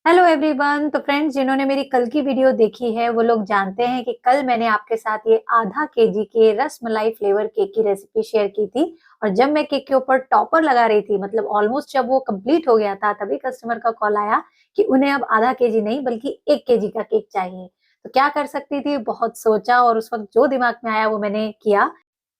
Hello everyone. तो friends, जिन्होंने मेरी कल की वीडियो देखी है वो लोग जानते हैं कि कल मैंने आपके साथ ये आधा केजी के रसमलाई फ्लेवर केक की रेसिपी शेयर की थी। और जब मैं केक के ऊपर टॉपर लगा रही थी, मतलब ऑलमोस्ट जब वो कंप्लीट हो गया था, तभी कस्टमर का कॉल आया कि उन्हें अब आधा केजी नहीं बल्कि 1 केजी का केक चाहिए। तो क्या कर सकती थी, बहुत सोचा और उस वक्त जो दिमाग में आया वो मैंने किया।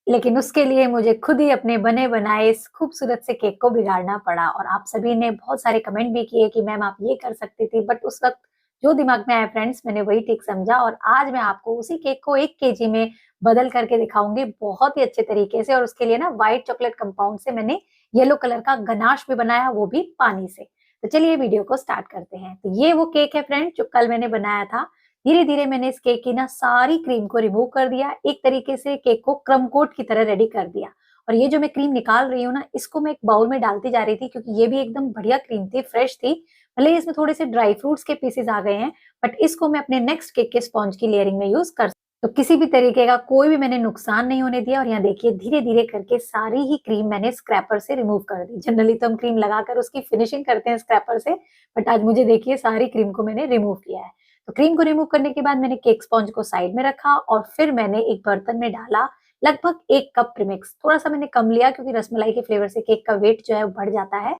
लेकिन उसके लिए मुझे खुद ही अपने बने-बनाए इस खूबसूरत से केक को बिगाड़ना पड़ा। और आप सभी ने बहुत सारे कमेंट भी किए कि मैम आप ये कर सकती थी, बट उस वक़्त जो दिमाग में आया फ्रेंड्स, मैंने वही ठीक समझा। और आज मैं आपको उसी केक को 1 केजी में बदल करके दिखाऊँगी बहुत ही अच्छे तरीके से। और उसके लिए ना व्हाइट चॉकलेट कंपाउंड से मैंने येलो कलर का गनाश भी बनाया, वो भी पानी से। तो चलिए वीडियो को स्टार्ट करते हैं। तो ये वो केक है फ्रेंड्स जो कल मैंने बनाया था। धीरे-धीरे मैंने इस केक की ना सारी क्रीम को रिमूव कर दिया। एक तरीके से केक को क्रम कोट की तरह रेडी कर दिया। और ये जो मैं क्रीम निकाल रही हूँ ना, इसको मैं एक बाउल में डालती जा रही थी क्योंकि ये भी एकदम बढ़िया क्रीम थी, फ्रेश थी। भले ही इसमें थोड़े से ड्राई फ्रूट्स के पीसेस आ गए हैं, बट इसको मैं अपने नेक्स्ट केक के स्पॉन्ज की लेयरिंग में यूज़ कर। तो किसी भी तरीके का कोई भी मैंने नुकसान नहीं होने दिया। और यहाँ देखिए धीरे-धीरे करके सारी ही क्रीम मैंने स्क्रैपर से रिमूव कर दी। जनरली तो हम क्रीम लगाकर उसकी फिनिशिंग करते हैं स्क्रैपर से, बट आज मुझे देखिए सारी क्रीम को मैंने रिमूव किया है। तो क्रीम को रिमूव करने के बाद मैंने केक स्पॉन्ज को साइड में रखा और फिर मैंने एक बर्तन में डाला लगभग 1 कप प्रीमिक्स। थोड़ा-सा मैंने कम लिया क्योंकि रसमलाई के फ्लेवर से केक का वेट जो है वो बढ़ जाता है।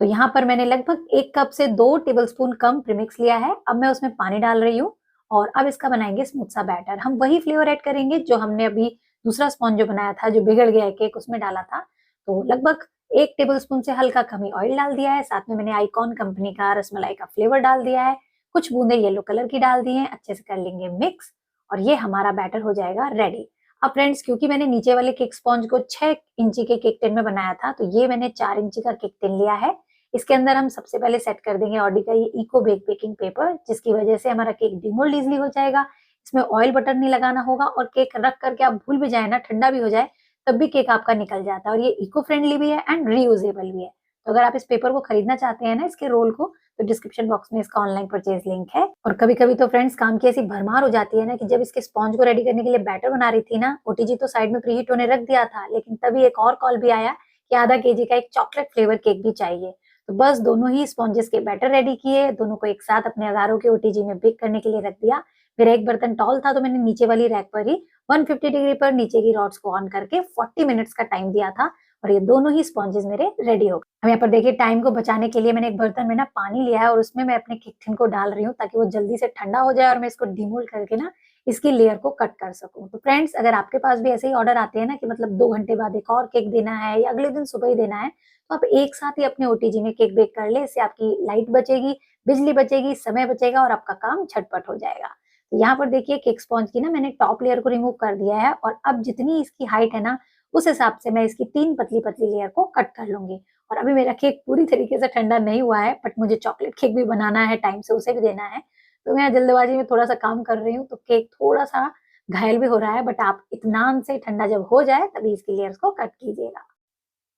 तो यहाँ पर मैंने लगभग 1 कप से 2 टेबलस्पून कम प्रीमिक्स लिया है। अब मैं उसमें पानी डाल रही हूँ और अब इसका बनाएँगे स्मूथ सा बैटर। हम वही फ्लेवर ऐड करेंगे जो हमने अभी दूसरा स्पॉन्ज जो बनाया था, जो बिगड़ गया है केक, उसमें डाला था। तो लगभग 1 टेबलस्पून से हल्का कम ही ऑयल डाल दिया है। साथ में मैंने आइकॉन कंपनी का रसमलाई का फ्लेवर डाल दिया है। कुछ बूंदे येलो कलर की डाल दी हैं। अच्छे से कर लेंगे मिक्स और ये हमारा बैटर हो जाएगा रेडी। अब फ्रेंड्स, क्योंकि मैंने नीचे वाले केक स्पॉन्ज को 6 इंची के केक टिन में बनाया था, तो ये मैंने 4 इंची का केक टिन लिया है। इसके अंदर हम सबसे पहले सेट कर देंगे ऑडी का ये इको बेक बेकिंग पेपर, जिसकी वजह से हमारा केक डिमोल्ड इजीली हो जाएगा। इसमें ऑयल बटर नहीं लगाना होगा और केक रख करके आप भूल भी जाए ना, ठंडा भी हो जाए, तब भी केक आपका निकल जाता है। और ये इको फ्रेंडली भी है एंड रीयूजेबल भी है। तो अगर आप इस पेपर को खरीदना चाहते हैं ना, इसके रोल को, तो डिस्क्रिप्शन बॉक्स में इसका ऑनलाइन परचेज लिंक है। और कभी-कभी तो फ्रेंड्स काम की ऐसी भरमार हो जाती है ना कि जब इसके स्पॉन्ज को रेडी करने के लिए बैटर बना रही थी ना, ओटीजी तो साइड में प्रीहीट होने रख दिया था, लेकिन तभी एक और कॉल भी आया कि आधा केजी का एक चॉकलेट फ्लेवर केक भी चाहिए। तो बस दोनों ही स्पॉन्जेस के बैटर रेडी किए, दोनों को एक साथ अपने अगारों के ओटीजी में बेक करने के लिए रख दिया। मेरा एक बर्तन टॉल था तो मैंने नीचे वाली रैक पर ही 150 डिग्री पर नीचे की रॉड्स को ऑन करके 40 मिनट्स का टाइम दिया था और ये दोनों ही स्पॉन्जेस मेरे रेडी हो गए। अब यहाँ पर देखिए टाइम को बचाने के लिए मैंने एक बर्तन में ना पानी लिया है और उसमें मैं अपने केक टिन को डाल रही हूँ ताकि वो जल्दी से ठंडा हो जाए और मैं इसको डिमोल्ड करके ना इसकी लेयर को कट कर सकूं। तो फ्रेंड्स, अगर आपके पास भी ऐसे ही ऑर्डर आते हैं ना कि मतलब 2 घंटे बाद एक और केक देना है या अगले दिन सुबह ही देना है, तो आप एक साथ ही अपने ओटीजी में केक बेक कर ले। इससे आपकी लाइट बचेगी, बिजली बचेगी, समय बचेगा और आपका काम झटपट हो जाएगा। तो यहाँ पर देखिए केक स्पॉन्ज की ना मैंने टॉप लेयर को रिमूव कर दिया है और अब जितनी इसकी हाइट है ना, उस हिसाब से मैं इसकी 3 पतली-पतली लेयर को कट कर लूँगी। और अभी मेरा केक पूरी तरीके से ठंडा नहीं हुआ है, बट मुझे चॉकलेट केक भी बनाना है, टाइम से उसे भी देना है। तो मैं जल्दबाजी में थोड़ा-सा काम कर रही हूँ, तो केक थोड़ा-सा घायल भी हो रहा है, बट आप इत्मीनान से ठंडा जब हो जाए तभी इसकी लेयर्स को कट कीजिएगा।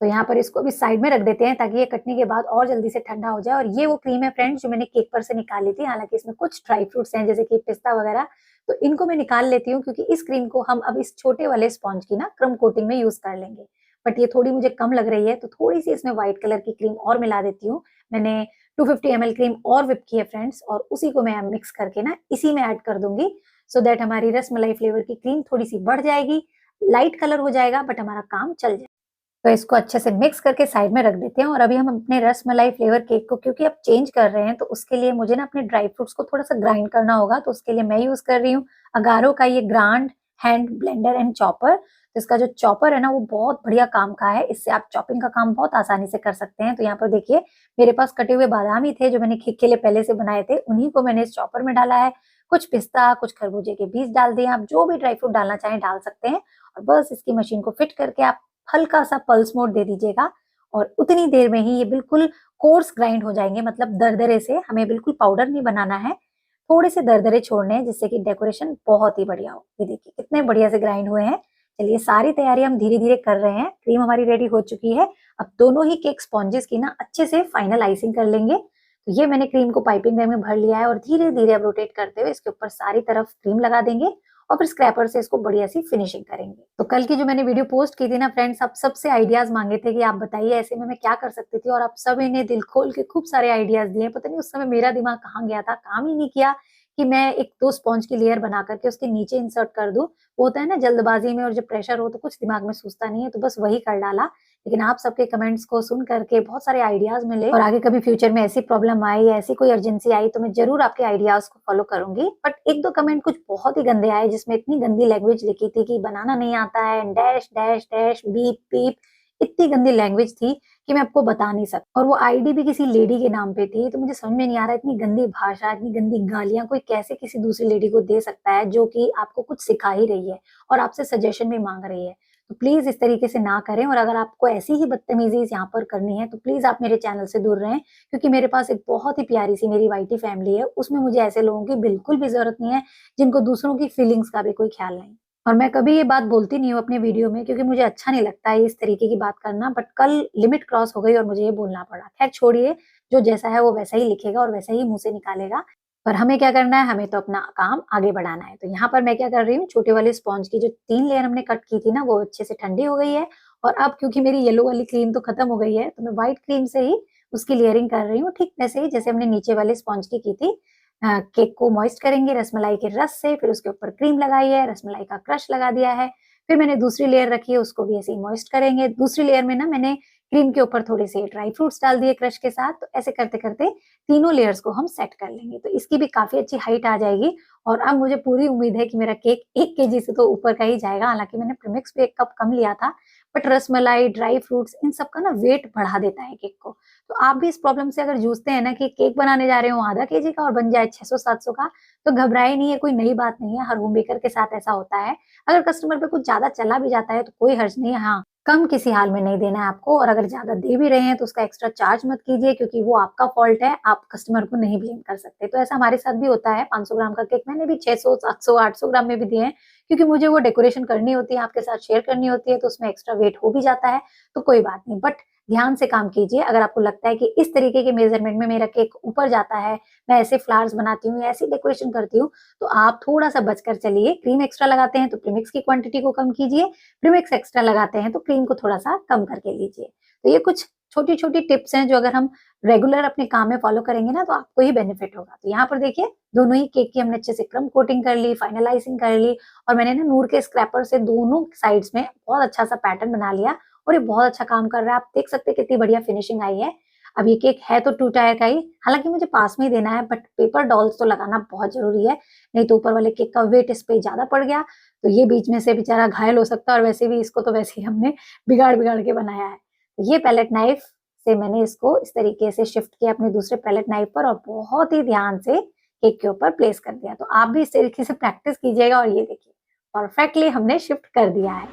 तो यहाँ पर इसको भी साइड में रख देते हैं ताकि ये कटने के बाद और जल्दी से ठंडा हो जाए। और ये वो क्रीम है फ्रेंड्स जो मैंने केक पर से निकाली थी। हालाँकि इसमें कुछ ड्राई फ्रूट्स हैं जैसे कि पिस्ता वगैरह, तो इनको मैं निकाल लेती हूँ क्योंकि इस क्रीम को हम अब इस छोटे वाले स्पॉन्ज की ना क्रम्ब कोटिंग में यूज़ कर लेंगे। बट ये थोड़ी मुझे कम लग रही है तो थोड़ी-सी इसमें व्हाइट कलर की क्रीम और मिला देती हूँ। मैंने 250 ml क्रीम और व्हिप की है फ्रेंड्स और उसी को मैं अब मिक्स करके ना इसी में ऐड कर दूँगी, सो दैट हमारी रसमलाई फ्लेवर की क्रीम थोड़ी-सी बढ़ जाएगी, लाइट कलर हो जाएगा, बट हमारा काम चल जाएगा। तो इसको अच्छे से मिक्स करके साइड में रख देते हैं। और अभी हम अपने रसमलाई फ्लेवर केक को क्योंकि अब चेंज कर रहे हैं, तो उसके लिए मुझे ना अपने ड्राई फ्रूट्स को थोड़ा-सा ग्राइंड करना होगा। तो उसके लिए मैं यूज़ कर रही हूँ अगारो का ये grand hand blender and chopper. तो इसका जो चॉपर है ना वो बहुत बढ़िया काम का है। इससे आप चॉपिंग का काम बहुत आसानी से कर सकते हैं। तो यहाँ पर देखिए मेरे पास कटे हुए बादाम ही थे जो मैंने केक के लिए पहले से बनाए थे। उन्हीं को मैंने इस चॉपर में डाला है। कुछ पिस्ता, कुछ खरबूजे के बीज डाल दिए। आप जो भी ड्राई फ्रूट डालना चाहें डाल सकते हैं। और बस इसकी मशीन को फिट करके आप हल्का-सा पल्स मोड दे दीजिएगा और उतनी देर में ही ये बिल्कुल कोर्स ग्राइंड हो जाएँगे। मतलब दरदरे से, हमें बिल्कुल पाउडर नहीं बनाना है, थोड़े से दरदरे छोड़ने हैं जिससे कि डेकोरेशन बहुत ही बढ़िया हो। ये देखिए कितने बढ़िया से ग्राइंड हुए हैं। चलिए सारी तैयारी हम धीरे-धीरे कर रहे हैं। क्रीम हमारी रेडी हो चुकी है। अब दोनों ही केक स्पॉन्जेस की ना अच्छे से फाइनल आइसिंग कर लेंगे। तो ये मैंने क्रीम को पाइपिंग बैग में भर लिया है और धीरे-धीरे अब रोटेट करते हुए इसके ऊपर सारी तरफ क्रीम लगा देंगे और फिर स्क्रैपर से इसको बढ़िया सी फिनिशिंग करेंगे। तो कल की जो मैंने वीडियो पोस्ट की थी ना फ्रेंड्स, आप सबसे आइडियाज मांगे थे कि आप बताइए ऐसे में मैं क्या कर सकती थी, और आप सभी ने दिल खोल के खूब सारे आइडियाज दिए। पता नहीं उस समय मेरा दिमाग कहाँ गया था, काम ही नहीं किया कि मैं एक दो स्पॉन्ज की लेयर बना करके उसके नीचे इंसर्ट कर दूं। वो होता है ना जल्दबाजी में और जब प्रेशर हो तो कुछ दिमाग में सोचता नहीं है, तो बस वही कर डाला। लेकिन आप सबके कमेंट्स को सुन करके बहुत सारे आइडियाज मिले, और आगे कभी फ्यूचर में ऐसी प्रॉब्लम आई, ऐसी कोई अर्जेंसी आई तो मैं जरूर आपके आइडियाज को फॉलो करूंगी। बट एक दो कमेंट कुछ बहुत ही गंदे आए, जिसमें इतनी गंदी लैंग्वेज लिखी थी कि बनाना नहीं आता है, dash dash dash beep beep, इतनी गंदी लैंग्वेज थी कि मैं आपको बता नहीं सकती। और वो आईडी भी किसी लेडी के नाम पे थी, तो मुझे समझ में नहीं आ रहा इतनी गंदी भाषा, इतनी गंदी गालियां कोई कैसे किसी दूसरी लेडी को दे सकता है, जो कि आपको कुछ सिखा ही रही है और आपसे सजेशन भी मांग रही है। तो प्लीज इस तरीके से ना करें, और अगर आपको ऐसी ही बदतमीजी यहाँ पर करनी है तो प्लीज आप मेरे चैनल से दूर रहें, क्योंकि मेरे पास एक बहुत ही प्यारी सी मेरी वाईटी फैमिली है, उसमें मुझे ऐसे लोगों की बिल्कुल भी जरूरत नहीं है जिनको दूसरों की फीलिंग्स का भी कोई ख्याल नहीं। और मैं कभी ये बात बोलती नहीं हूँ अपने वीडियो में, क्योंकि मुझे अच्छा नहीं लगता है इस तरीके की बात करना, बट कल लिमिट क्रॉस हो गई और मुझे ये बोलना पड़ा। खैर छोड़िए, जो जैसा है वो वैसा ही लिखेगा और वैसा ही मुंह से निकालेगा। पर हमें क्या करना है, हमें तो अपना काम आगे बढ़ाना है। तो यहाँ पर मैं क्या कर रही हूँ, छोटे वाले स्पॉन्ज की जो 3 लेयर हमने कट की थी ना, वो अच्छे से ठंडी हो गई है। और अब क्योंकि मेरी येलो वाली क्रीम तो खत्म हो गई है, तो मैं व्हाइट क्रीम से ही उसकी लेयरिंग कर रही हूँ, ठीक वैसे ही जैसे हमने नीचे वाले स्पॉन्ज की थी। केक को मॉइस्ट करेंगे रसमलाई के रस से, फिर उसके ऊपर क्रीम लगाई है, रसमलाई का क्रश लगा दिया है। फिर मैंने दूसरी लेयर रखी है, उसको भी ऐसे ही मॉइस्ट करेंगे। दूसरी लेयर में ना मैंने क्रीम के ऊपर थोड़े से ड्राई फ्रूट्स डाल दिए क्रश के साथ। तो ऐसे करते करते तीनों लेयर्स को हम सेट कर लेंगे, तो इसकी भी काफी अच्छी हाइट आ जाएगी। और अब मुझे पूरी उम्मीद है कि मेरा केक 1 केजी से तो ऊपर का ही जाएगा। हालांकि मैंने प्रीमिक्स पे 1 कप कम लिया था, बट रसमलाई, ड्राई फ्रूट्स, इन सब का ना वेट बढ़ा देता है केक को। तो आप भी इस प्रॉब्लम से अगर जूझते हैं ना कि केक बनाने जा रहे हो आधा केजी का और बन जाए 600-700 का, तो घबराए नहीं, है कोई नई बात नहीं है, हर होम बेकर के साथ ऐसा होता है। अगर कस्टमर पे कुछ ज्यादा चला भी जाता है तो कोई हर्ज नहीं है, हाँ कम किसी हाल में नहीं देना है आपको। और अगर ज्यादा दे भी रहे हैं तो उसका एक्स्ट्रा चार्ज मत कीजिए, क्योंकि वो आपका फॉल्ट है, आप कस्टमर को नहीं ब्लेम कर सकते। तो ऐसा हमारे साथ भी होता है। 500 ग्राम का केक मैंने भी 600, 700, 800 ग्राम में भी दिए हैं, क्योंकि मुझे वो डेकोरेशन करनी होती है, आपके साथ शेयर करनी होती है, तो उसमें एक्स्ट्रा वेट हो भी जाता है। तो कोई बात नहीं, बट ध्यान से काम कीजिए। अगर आपको लगता है कि इस तरीके के मेजरमेंट में मेरा केक ऊपर जाता है, मैं ऐसे फ्लावर्स बनाती हूँ या ऐसी डेकोरेशन करती हूँ, तो आप थोड़ा सा बचकर चलिए। क्रीम एक्स्ट्रा लगाते हैं तो प्रीमिक्स की क्वांटिटी को कम कीजिए, प्रीमिक्स एक्स्ट्रा लगाते हैं तो क्रीम को थोड़ा सा कम करके लीजिए। तो ये कुछ छोटी छोटी टिप्स हैं जो अगर हम रेगुलर अपने काम में फॉलो करेंगे ना, तो आपको ही बेनिफिट होगा। तो यहाँ पर देखिए, दोनों ही केक की हमने अच्छे से क्रम कोटिंग कर ली, फाइनलाइजिंग कर ली, और मैंने ना नूर के स्क्रैपर से दोनों साइड्स में बहुत अच्छा सा पैटर्न बना लिया, और ये बहुत अच्छा काम कर रहा है। आप देख सकते हैं कितनी बढ़िया फिनिशिंग आई है। अब ये केक है तो 2 टायर का ही, हालांकि मुझे पास में ही देना है, बट पेपर डॉल्स तो लगाना बहुत जरूरी है, नहीं तो ऊपर वाले केक का वेट इस पे ज्यादा पड़ गया तो ये बीच में से बेचारा घायल हो सकता है। और वैसे भी इसको तो वैसे ही हमने बिगाड़ बिगाड़ के बनाया है। तो ये पैलेट नाइफ से मैंने इसको इस तरीके से शिफ्ट किया अपने दूसरे पैलेट नाइफ पर, और बहुत ही ध्यान से केक के ऊपर प्लेस कर दिया। तो आप भी इस तरीके से प्रैक्टिस कीजिएगा। और ये देखिए, परफेक्टली हमने शिफ्ट कर दिया है।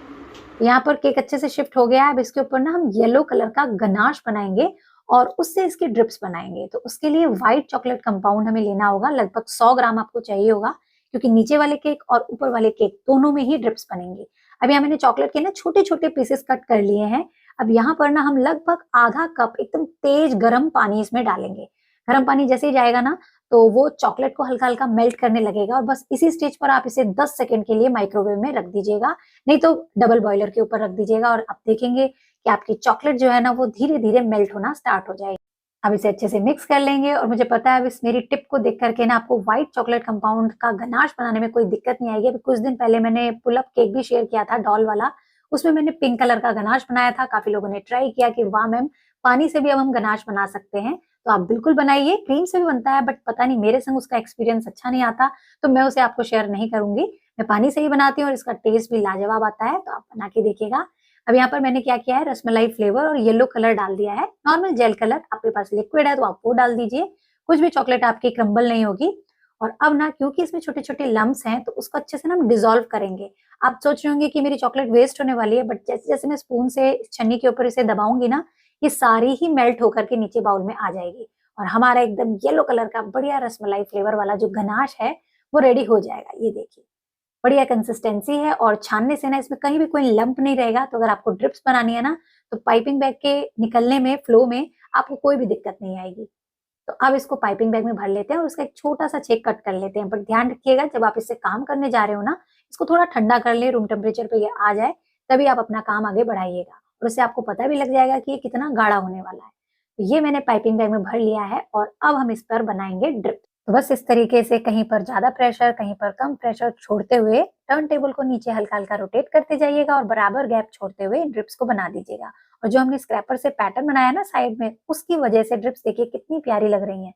यहाँ पर केक अच्छे से शिफ्ट हो गया है। अब इसके ऊपर ना हम येलो कलर का गनाश बनाएंगे और उससे इसके ड्रिप्स बनाएंगे। तो उसके लिए व्हाइट चॉकलेट कंपाउंड हमें लेना होगा, लगभग 100 ग्राम आपको चाहिए होगा, क्योंकि नीचे वाले केक और ऊपर वाले केक दोनों में ही ड्रिप्स बनेंगे। अब यहाँ मैंने चॉकलेट के ना छोटे छोटे पीसेस कट कर लिए हैं। अब यहाँ पर ना हम लगभग आधा कप एकदम तेज गर्म पानी इसमें डालेंगे। गर्म पानी जैसे ही जाएगा ना, तो वो चॉकलेट को हल्का हल्का मेल्ट करने लगेगा, और बस इसी स्टेज पर आप इसे 10 सेकंड के लिए माइक्रोवेव में रख दीजिएगा, नहीं तो डबल बॉयलर के ऊपर रख दीजिएगा। और आप देखेंगे कि आपकी चॉकलेट जो है ना, वो धीरे धीरे मेल्ट होना स्टार्ट हो जाएगी। अब इसे अच्छे से मिक्स कर लेंगे। और मुझे पता है अब इस मेरी टिप को देख करके ना आपको व्हाइट चॉकलेट कंपाउंड का गनाश बनाने में कोई दिक्कत नहीं आएगी। अभी कुछ दिन पहले मैंने पुल अप केक भी शेयर किया था डॉल वाला, उसमें मैंने पिंक कलर का गनाश बनाया था। काफी लोगों ने ट्राई किया कि वाह मैम, पानी से भी अब हम गनाश बना सकते हैं। तो आप बिल्कुल बनाइए, क्रीम से भी बनता है, बट पता नहीं मेरे संग उसका एक्सपीरियंस अच्छा नहीं आता, तो मैं उसे आपको शेयर नहीं करूंगी। मैं पानी से ही बनाती हूँ और इसका टेस्ट भी लाजवाब आता है, तो आप बना के देखिएगा। अब यहाँ पर मैंने क्या किया है, रसमलाई फ्लेवर और येलो कलर डाल दिया है, नॉर्मल जेल कलर। आपके पास लिक्विड है तो आप वो डाल दीजिए, कुछ भी चॉकलेट आपकी क्रम्बल नहीं होगी। और अब ना, क्योंकि इसमें छोटे छोटे लम्स हैं, तो उसको अच्छे से ना हम डिजोल्व करेंगे। आप सोच रहे होंगे कि मेरी चॉकलेट वेस्ट होने वाली है, बट जैसे जैसे मैं स्पून से छन्नी के ऊपर इसे दबाऊंगी ना, ये सारी ही मेल्ट होकर के नीचे बाउल में आ जाएगी, और हमारा एकदम येलो कलर का बढ़िया रसमलाई फ्लेवर वाला जो गनाश है वो रेडी हो जाएगा। ये देखिए, बढ़िया कंसिस्टेंसी है, और छानने से ना इसमें कहीं भी कोई लंप नहीं रहेगा। तो अगर आपको ड्रिप्स बनानी है ना, तो पाइपिंग बैग के निकलने में, फ्लो में आपको कोई भी दिक्कत नहीं आएगी। तो अब इसको पाइपिंग बैग में भर लेते हैं और उसका एक छोटा सा छेद कट कर लेते हैं। बट ध्यान रखिएगा जब आप इससे काम करने जा रहे हो ना, इसको थोड़ा ठंडा कर ले, रूम टेम्परेचर पे ये आ जाए, तभी आप अपना काम आगे बढ़ाइएगा और उससे आपको पता भी लग जाएगा कि ये कितना गाढ़ा होने वाला है। तो ये मैंने पाइपिंग बैग में भर लिया है और अब हम इस पर बनाएंगे ड्रिप। तो बस इस तरीके से कहीं पर ज्यादा प्रेशर, कहीं पर कम प्रेशर छोड़ते हुए टर्न टेबल को नीचे हल्का हल्का रोटेट करते जाइएगा और बराबर गैप छोड़ते हुए ड्रिप्स को बना दीजिएगा। और जो हमने स्क्रैपर से पैटर्न बनाया ना साइड में, उसकी वजह से ड्रिप्स देखिए कितनी प्यारी लग रही हैं।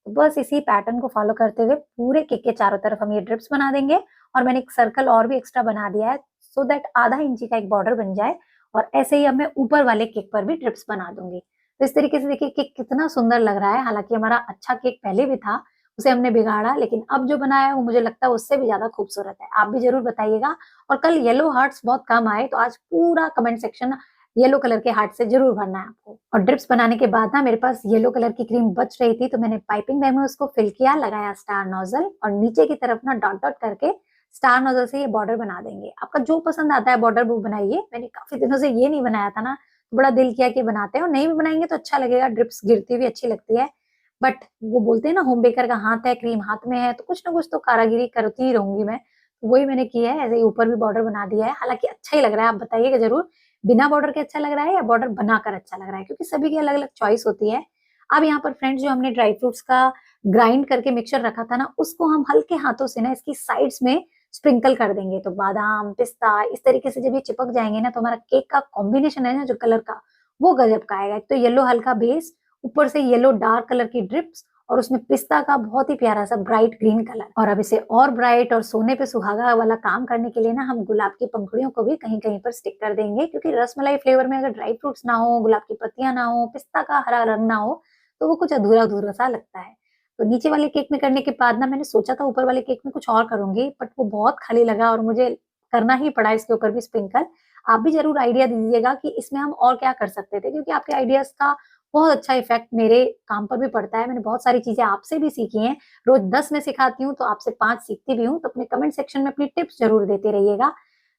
तो बस इसी पैटर्न को फॉलो करते हुए पूरे केक के चारों तरफ हम ये ड्रिप्स बना देंगे। और मैंने एक सर्कल और भी एक्स्ट्रा बना दिया है सो दैट आधा इंची का एक बॉर्डर बन जाए। और ऐसे ही अब मैं ऊपर वाले केक पर भी ड्रिप्स बना दूंगी। तो इस तरीके से देखिए केक कितना सुंदर लग रहा है। हालांकि हमारा अच्छा केक पहले भी था, उसे हमने बिगाड़ा, लेकिन अब जो बनाया है वो मुझे लगता है उससे भी ज्यादा खूबसूरत है। आप भी जरूर बताइएगा। और कल येलो हार्ट्स बहुत कम आए, तो आज पूरा कमेंट सेक्शन येलो कलर के हार्ट से जरूर भरना है आपको। और ड्रिप्स बनाने के बाद ना मेरे पास येलो कलर की क्रीम बच रही थी, तो मैंने पाइपिंग बैग में उसको फिल किया, लगाया स्टार नोजल और नीचे की तरफ ना डॉट डॉट करके स्टार नोजल से ये बॉर्डर बना देंगे। आपका जो पसंद आता है बॉर्डर वो बनाइए। मैंने काफी दिनों से ये नहीं बनाया था ना, तो बड़ा दिल किया कि बनाते हैं। और नहीं भी बनाएंगे तो अच्छा लगेगा, ड्रिप्स गिरती हुई अच्छी लगती है। बट वो बोलते हैं ना होम बेकर का हाथ है, क्रीम हाथ में है, तो कुछ ना कुछ तो कारागिरी करती ही रहूंगी मैं। तो वही मैंने किया है, ऐसे ही ऊपर भी बॉर्डर बना दिया है। हालांकि अच्छा ही लग रहा है, आप बताइएगा जरूर बिना बॉर्डर के अच्छा लग रहा है या बॉर्डर बनाकर अच्छा लग रहा है, क्योंकि सभी की अलग अलग चॉइस होती है। अब यहाँ पर फ्रेंड्स जो हमने ड्राई फ्रूट्स का ग्राइंड करके मिक्सचर रखा था ना, उसको हम हल्के हाथों से ना इसकी साइड्स में स्प्रिंकल कर देंगे। तो बादाम, पिस्ता इस तरीके से जब ये चिपक जाएंगे ना, तो हमारा केक का कॉम्बिनेशन है ना जो कलर का, वो गजब का आएगा। एक तो येलो हल्का बेस, ऊपर से येलो डार्क कलर की ड्रिप्स और उसमें पिस्ता का बहुत ही प्यारा सा ब्राइट ग्रीन कलर। और अब इसे और ब्राइट और सोने पे सुहागा वाला काम करने के लिए ना हम गुलाब की पंखुड़ियों को भी कहीं कहीं पर स्टिक कर देंगे, क्योंकि रसमलाई फ्लेवर में अगर ड्राई फ्रूट्स ना हो, गुलाब की पत्तियां ना हो, पिस्ता का हरा रंग ना हो, तो वो कुछ अधूरा अधूरा सा लगता है। तो नीचे वाले केक में करने के बाद ना मैंने सोचा था ऊपर वाले केक में कुछ और करूंगी, बट वो बहुत खाली लगा और मुझे करना ही पड़ा इसके ऊपर भी स्प्रिंकल। आप भी जरूर आइडिया दीजिएगा कि इसमें हम और क्या कर सकते थे, क्योंकि आपके आइडियाज का बहुत अच्छा इफेक्ट मेरे काम पर भी पड़ता है। मैंने बहुत सारी चीजें आपसे भी सीखी हैं। रोज 10 में सिखाती हूँ तो आपसे 5 सीखती भी हूँ। तो अपने कमेंट सेक्शन में अपनी टिप्स जरूर देते रहिएगा।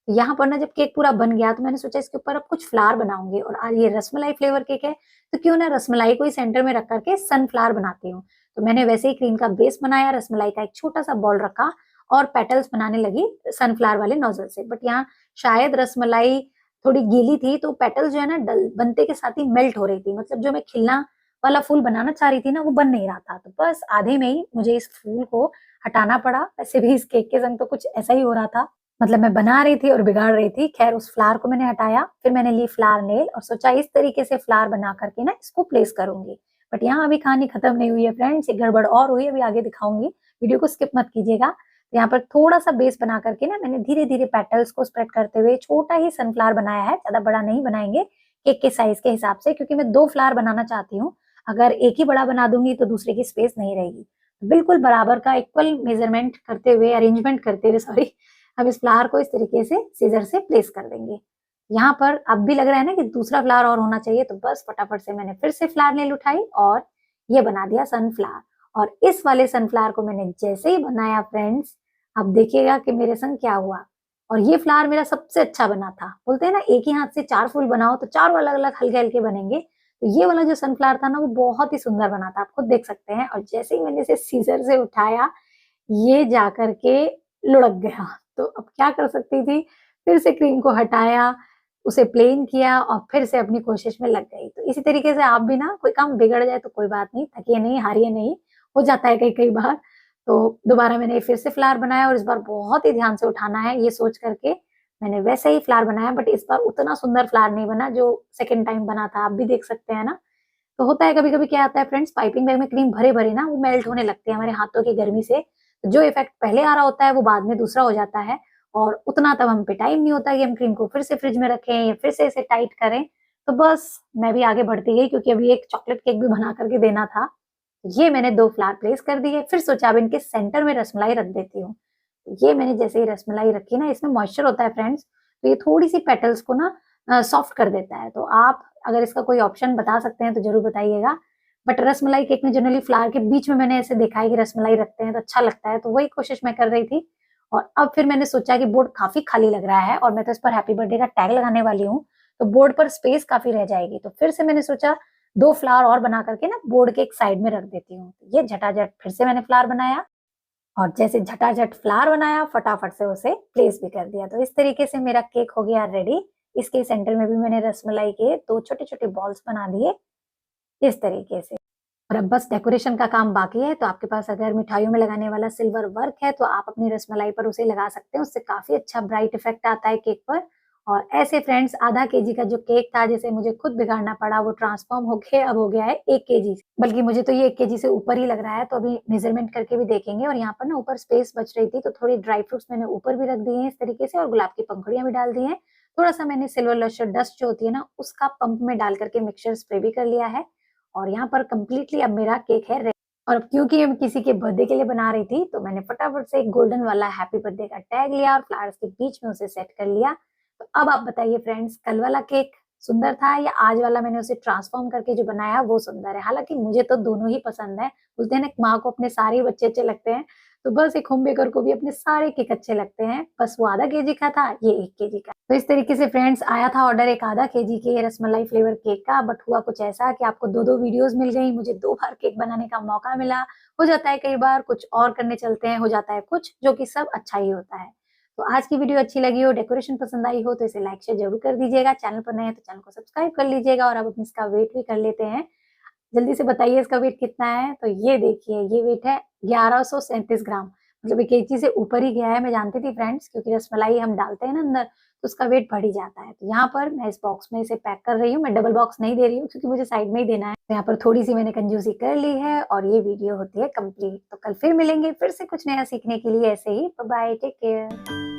तो यहाँ पर ना जब केक पूरा बन गया तो मैंने सोचा इसके ऊपर अब कुछ फ्लावर बनाऊंगी। और आज ये रसमलाई फ्लेवर केक है, तो क्यों ना रसमलाई को ही सेंटर में रख करके सनफ्लावर बनाती हूँ। तो मैंने वैसे ही क्रीम का बेस बनाया, रसमलाई का एक छोटा सा बॉल रखा और पेटल्स बनाने लगी सनफ्लावर वाले नोजल से। बट यहाँ शायद रसमलाई थोड़ी गीली थी, तो पेटल्स जो है ना बनते के साथ ही मेल्ट हो रही थी। मतलब जो मैं खिलना वाला फूल बनाना चाह रही थी ना, वो बन नहीं रहा था। तो बस आधे में ही मुझे इस फूल को हटाना पड़ा। वैसे भी इस केक के संग तो कुछ ऐसा ही हो रहा था, मतलब मैं बना रही थी और बिगाड़ रही थी। खैर उस फ्लावर को मैंने हटाया, फिर मैंने ली फ्लावर नेल और सोचा इस तरीके से फ्लावर बना करके ना इसको प्लेस करूंगी। बट यहाँ अभी कहानी खत्म नहीं हुई है फ्रेंड्स, एक गड़बड़ और हुई, अभी आगे दिखाऊंगी, वीडियो को स्किप मत कीजिएगा। तो यहाँ पर थोड़ा सा बेस बना करके ना मैंने धीरे धीरे पेटल्स को स्प्रेड करते हुए छोटा ही सनफ्लावर बनाया है। ज्यादा बड़ा नहीं बनाएंगे केक के साइज के हिसाब से, क्योंकि मैं 2 फ्लावर बनाना चाहती हूँ। अगर एक ही बड़ा बना दूंगी तो दूसरे की स्पेस नहीं रहेगी। बिल्कुल बराबर का इक्वल मेजरमेंट करते हुए, अरेंजमेंट करते हुए सॉरी, अब इस फ्लावर को इस तरीके से सीजर से प्लेस कर देंगे। यहाँ पर अब भी लग रहा है ना कि दूसरा फ्लावर और होना चाहिए, तो बस फटाफट से मैंने फिर से फ्लावर नेल उठाई और ये बना दिया सनफ्लावर। और इस वाले सनफ्लावर को मैंने जैसे ही बनाया फ्रेंड्स, अब देखिएगा कि मेरे संग क्या हुआ। और ये फ्लावर मेरा सबसे अच्छा बना था। बोलते हैं ना एक ही हाथ से 4 फूल बनाओ तो 4 अलग अलग हल्के हल्के बनेंगे। तो ये वाला जो सनफ्लावर था ना, वो बहुत ही सुंदर बना था, आप खुद देख सकते हैं। और जैसे ही मैंने इसे सीजर से उठाया, ये जाकर के लुढ़क गया। तो अब क्या कर सकती थी, फिर से क्रीम को हटाया, उसे प्लेन किया और फिर से अपनी कोशिश में लग गई। तो इसी तरीके से आप भी ना, कोई काम बिगड़ जाए तो कोई बात नहीं, थकिए नहीं, हारिए नहीं, हो जाता है कई कई बार। तो दोबारा मैंने फिर से फ्लावर बनाया और इस बार बहुत ही ध्यान से उठाना है, ये सोच करके मैंने वैसे ही फ्लावर बनाया। बट इस बार उतना सुंदर फ्लावर नहीं बना जो सेकेंड टाइम बना था, आप भी देख सकते हैं ना। तो होता है कभी कभी, क्या आता है फ्रेंड्स, पाइपिंग बैग में क्रीम भरे भरे ना वो मेल्ट होने लगते हैं हमारे हाथों की गर्मी से। तो जो इफेक्ट पहले आ रहा होता है वो बाद में दूसरा हो जाता है। और उतना तब हम पे टाइम नहीं होता कि हम क्रीम को फिर से फ्रिज में रखें या फिर से इसे टाइट करें। तो बस मैं भी आगे बढ़ती गई, क्योंकि अभी एक चॉकलेट केक भी बना करके देना था। ये मैंने 2 फ्लावर प्लेस कर दिए, फिर सोचा अब इनके सेंटर में रसमलाई रख देती हूँ। ये मैंने जैसे ही रसमलाई रखी ना, इसमें मॉइस्चर होता है फ्रेंड्स, तो ये थोड़ी सी पेटल्स को ना सॉफ्ट कर देता है। तो आप अगर इसका कोई ऑप्शन बता सकते हैं तो जरूर बताइएगा। बट रसमलाई केक में जनरली फ्लावर के बीच में मैंने ऐसे देखा है कि रसमलाई रखते हैं तो अच्छा लगता है, तो वही कोशिश मैं कर रही थी। और अब फिर मैंने सोचा कि बोर्ड काफी खाली लग रहा है और मैं तो इस पर हैप्पी बर्थडे का टैग लगाने वाली हूँ, तो बोर्ड पर स्पेस काफी रह जाएगी। तो फिर से मैंने सोचा 2 फ्लावर और बना करके ना बोर्ड के एक साइड में रख देती हूँ। ये झटाझट फिर से मैंने फ्लावर बनाया और जैसे झटाझट फ्लावर बनाया, फटाफट से उसे प्लेस भी कर दिया। तो इस तरीके से मेरा केक हो गया रेडी। इसके सेंटर में भी मैंने रसमलाई के 2 छोटे-छोटे बॉल्स बना दिए इस तरीके से। और अब बस डेकोरेशन का काम बाकी है, तो आपके पास अगर मिठाइयों में लगाने वाला सिल्वर वर्क है, तो आप अपनी रसमलाई पर उसे लगा सकते हैं। उससे काफ़ी अच्छा ब्राइट इफ़ेक्ट आता है केक पर। और ऐसे फ्रेंड्स आधा केजी का जो केक था, जिसे मुझे खुद बिगाड़ना पड़ा, वो ट्रांसफ़ॉर्म होके अब हो गया है 1 केजी। बल्कि मुझे तो ये 1 केजी से ऊपर ही लग रहा है, तो अभी मेज़रमेंट करके भी देखेंगे। और यहाँ पर ना ऊपर स्पेस बच रही थी, तो थोड़ी ड्राई फ्रूट्स मैंने ऊपर भी रख दिए हैं इस तरीके से और गुलाब की पंखुड़ियाँ भी डाल दी हैं। थोड़ा-सा मैंने सिल्वर लस्टर डस्ट जो होती है ना, उसका पंप में डाल कर के मिक्सचर स्प्रे भी कर लिया है। और यहाँ पर कंप्लीटली अब मेरा केक है रेडी। और अब क्योंकि मैं किसी के बर्थडे के लिए बना रही थी, तो मैंने फटाफट से एक गोल्डन वाला हैप्पी बर्थडे का टैग लिया और फ्लावर्स के बीच में उसे सेट कर लिया। तो अब आप बताइए फ्रेंड्स, कल वाला केक सुंदर था या आज वाला मैंने उसे ट्रांसफॉर्म करके जो बनाया वो सुंदर है? हालाँकि मुझे तो दोनों ही पसंद है। बोलते हैं ना, माँ को अपने सारे ही बच्चे अच्छे लगते हैं, तो बस एक होम बेकर को भी अपने सारे केक अच्छे लगते हैं। बस वो आधा केजी का था, ये 1 केजी का। तो इस तरीके से फ्रेंड्स आया था ऑर्डर एक आधा केजी के रसमलाई फ्लेवर केक का, बट हुआ कुछ ऐसा कि आपको 2-2 वीडियोज़ मिल गई, मुझे 2 बार केक बनाने का मौका मिला। हो जाता है कई बार कुछ और करने चलते हैं, हो जाता है कुछ, जो कि सब अच्छा ही होता है। तो आज की वीडियो अच्छी लगी हो, डेकोरेशन पसंद आई हो, तो इसे लाइक शेयर ज़रूर कर दीजिएगा। चैनल पर नए हैं तो चैनल को सब्सक्राइब कर लीजिएगा और अब अपनी इसका वेट भी कर लेते हैं। जल्दी से बताइए इसका वेट कितना है? तो ये देखिए, ये वेट है 1137 ग्राम। मतलब 1 केजी से ऊपर ही गया है। मैं जानती थी फ्रेंड्स, क्योंकि रसमलाई हम डालते हैं ना अंदर, तो उसका वेट बढ़ ही जाता है। तो यहाँ पर मैं इस बॉक्स में इसे पैक कर रही हूँ। मैं डबल बॉक्स नहीं दे रही हूँ, क्योंकि मुझे साइड में ही देना है। तो यहाँ पर थोड़ी-सी मैंने कंजूसी कर ली है और ये वीडियो होती है कंप्लीट। तो कल फिर मिलेंगे, फिर से कुछ नया सीखने के लिए ऐसे ही। Bye bye, take care.